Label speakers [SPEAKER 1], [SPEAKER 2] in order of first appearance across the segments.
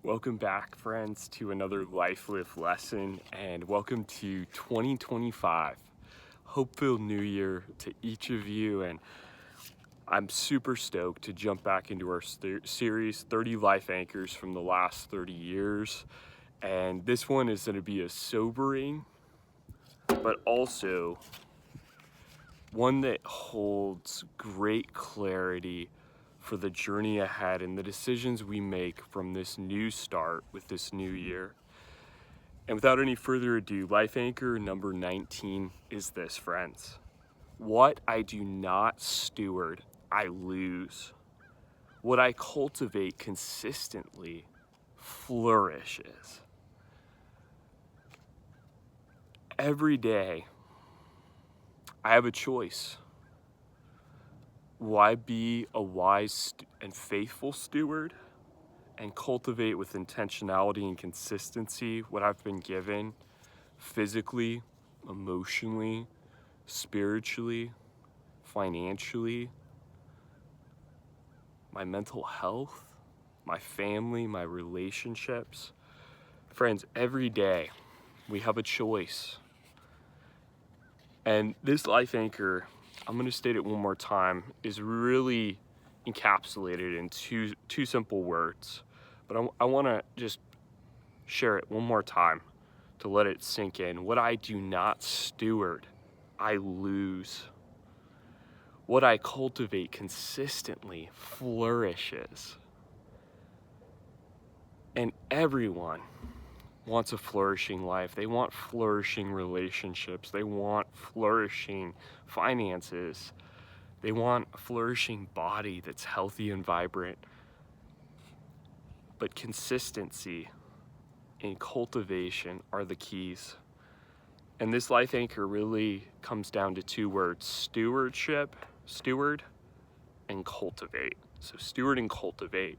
[SPEAKER 1] Welcome back, friends, to another Life Live lesson, and welcome to 2025. Hopeful New Year to each of you, and I'm super stoked to jump back into our series, 30 Life Anchors from the last 30 years. And this one is going to be a sobering, but also one that holds great clarity for the journey ahead and the decisions we make from this new start with this new year. And without any further ado, Life Anchor number 19 is this, friends. What I do not steward, I lose. What I cultivate consistently flourishes. Every day, I have a choice. Will I be a wise and faithful steward and cultivate with intentionality and consistency what I've been given physically, emotionally, spiritually, financially, my mental health, my family, my relationships? Friends, every day we have a choice. And this life anchor, I'm going to state it one more time, is really encapsulated in two simple words. But I want to just share it one more time to let it sink in. What I do not steward, I lose. What I cultivate consistently flourishes. And everyone wants a flourishing life. They want flourishing relationships. They want flourishing finances. They want a flourishing body that's healthy and vibrant. But consistency and cultivation are the keys. And this life anchor really comes down to two words: steward, and cultivate. So steward and cultivate.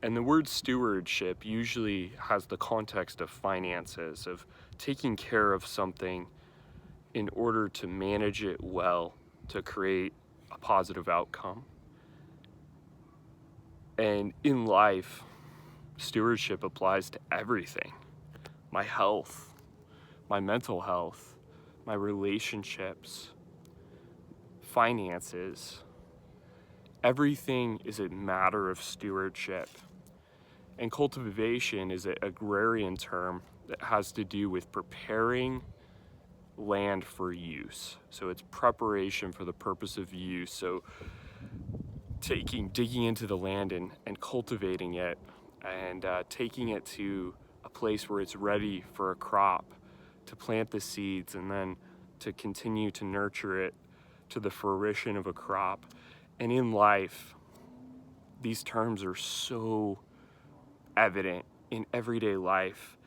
[SPEAKER 1] And the word stewardship usually has the context of finances, of taking care of something in order to manage it well, to create a positive outcome. And in life, stewardship applies to everything: my health, my mental health, my relationships, finances. Everything is a matter of stewardship. And cultivation is an agrarian term that has to do with preparing land for use. So it's preparation for the purpose of use. So digging into the land and cultivating it and taking it to a place where it's ready for a crop, to plant the seeds and then to continue to nurture it to the fruition of a crop. And in life, these terms are so evident in everyday life.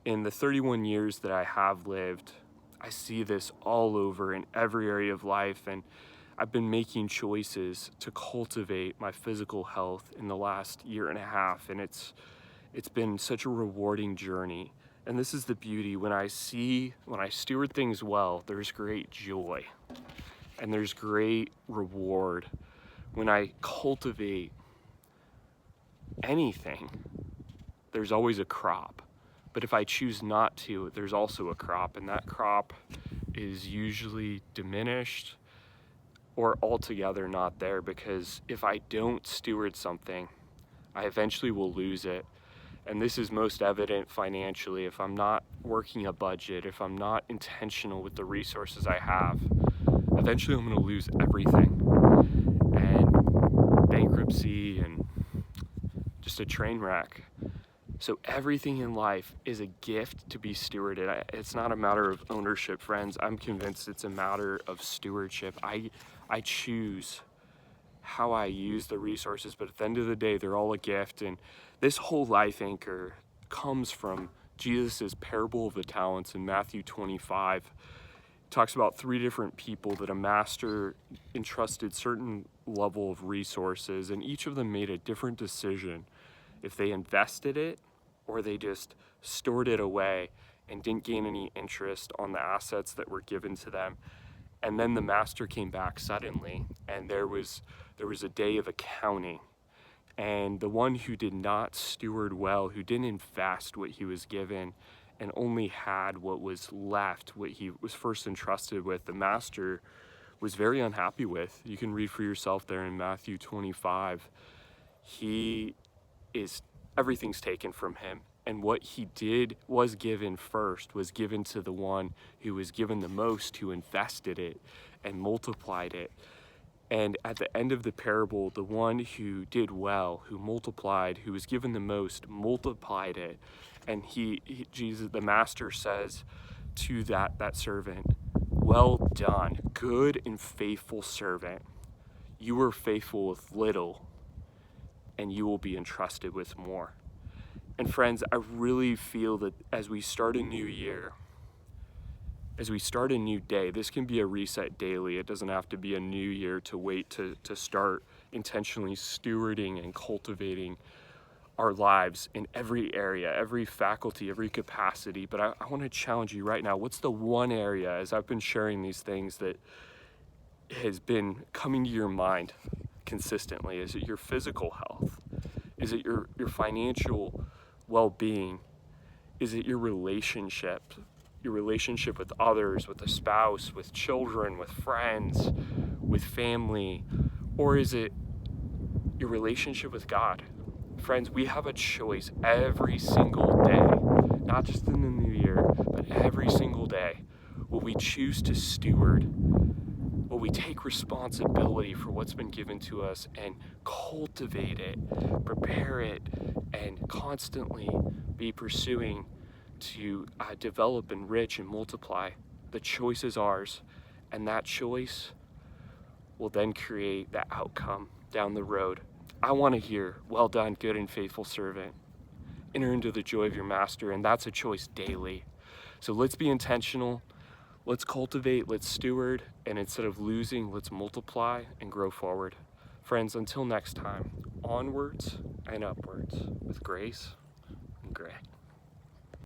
[SPEAKER 1] In the 31 years that I have lived, I see this all over in every area of life, and I've been making choices to cultivate my physical health in the last year and a half, and it's been such a rewarding journey. And this is the beauty: when I steward things well, there's great joy and there's great reward. When I cultivate anything, there's always a crop. But if I choose not to, there's also a crop, and that crop is usually diminished or altogether not there, because if I don't steward something, I eventually will lose it. And this is most evident financially. If I'm not working a budget, if I'm not intentional with the resources I have, eventually I'm going to lose everything. And bankruptcy and just a train wreck. So everything in life is a gift to be stewarded. It's not a matter of ownership, friends. I'm convinced it's a matter of stewardship. I choose how I use the resources, but at the end of the day, they're all a gift. And this whole life anchor comes from Jesus' parable of the talents in Matthew 25. It talks about three different people that a master entrusted certain level of resources, and each of them made a different decision if they invested it or they just stored it away and didn't gain any interest on the assets that were given to them. And then the master came back suddenly, and there was a day of accounting. And the one who did not steward well, who didn't invest what he was given and only had what was left, what he was first entrusted with, the master was very unhappy with. You can read for yourself there in Matthew 25. Everything's taken from him. And what he did was given first, was given to the one who was given the most, who invested it and multiplied it. And at the end of the parable, the one who did well, who multiplied, who was given the most, multiplied it. And Jesus, the master, says to that servant, "Well done, good and faithful servant. You were faithful with little, and you will be entrusted with more." And friends, I really feel that as we start a new year, as we start a new day, this can be a reset daily. It doesn't have to be a new year to wait to start intentionally stewarding and cultivating our lives in every area, every faculty, every capacity. But I want to challenge you right now. What's the one area, as I've been sharing these things, that has been coming to your mind consistently? Is it your physical health? Is it your financial well-being? Is it your relationship with others, with a spouse, with children, with friends, with family? Or is it your relationship with God? Friends, we have a choice every single day, not just in the new year, but every single day. Will we choose to steward? Will we take responsibility for what's been given to us and cultivate it, prepare it, and constantly be pursuing to develop, enrich, and multiply? The choice is ours, and that choice will then create the outcome down the road. I want to hear, "Well done, good and faithful servant. Enter into the joy of your master," and that's a choice daily. So let's be intentional. Let's cultivate, let's steward, and instead of losing, let's multiply and grow forward. Friends, until next time, onwards and upwards with grace and grace.